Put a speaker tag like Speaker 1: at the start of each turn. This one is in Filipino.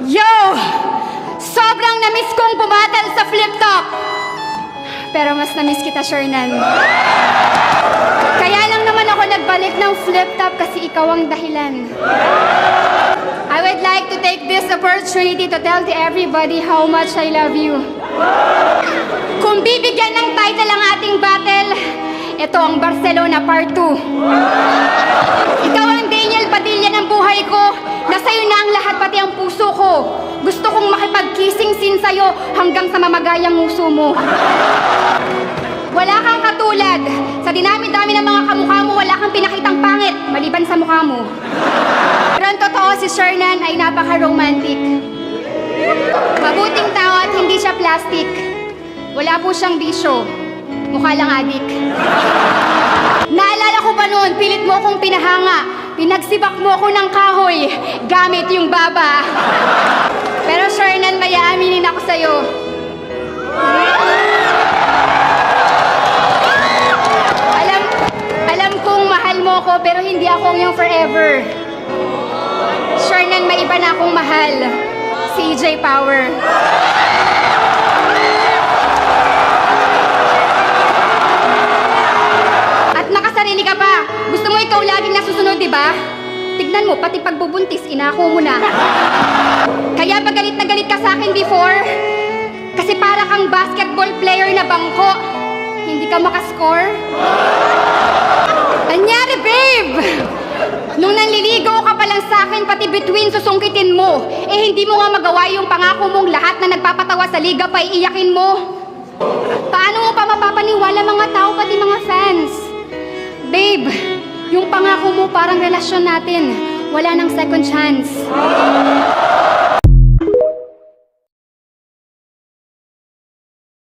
Speaker 1: Yo! Sobrang namiss kong bumatal sa flip top. Pero mas namiss kita, Shernan. Kaya lang naman ako nagbalik ng flip top kasi ikaw ang dahilan. I would like to take this opportunity to tell to everybody how much I love you. Kung bibigyan ng title ang ating battle, ito ang Barcelona Part 2. Ikaw ang Daniel Padilla ng buhay ko. Nasa'yo na ang lahat, pati ang puso ko. Gusto kong makipag-kissing scene sa'yo hanggang sa mamagayang nguso mo. Wala kang katulad. Sa dinami-dami ng mga kamukha mo, wala kang pinakitang pangit, maliban sa mukha mo. Pero ang totoo, si Shernan ay napaka-romantic. Mabuting tao at hindi siya plastic. Wala po siyang bisyo. Mukha lang adik. Naalala ko pa noon, pilit mo akong pinahanga. Pinagsibak mo ako ng kahoy gamit yung baba. Pero Shernan, may aaminin ako sa'yo. Alam kong mahal mo ko, pero hindi ako yung forever. Shernan, may iba na akong mahal. Si EJ Power. At nakasarili ka pa. Gusto mo ikaw laging nasusunod, di ba? Tignan mo, pati pagbubuntis, inako mo na. Kaya ba galit na galit ka sa akin before? Kasi para kang basketball player na bangko. Hindi ka makascore? Anyari, babe! Nung nanliligaw ka pa lang sa akin, pati between susungkitin mo, eh hindi mo nga magawa yung pangako mong lahat na nagpapatawa sa liga pa iiyakin mo. Paano mo pa mapapaniwala mga tao, pati mga fans? Babe, yung pangako mo parang relasyon natin. Wala nang second chance.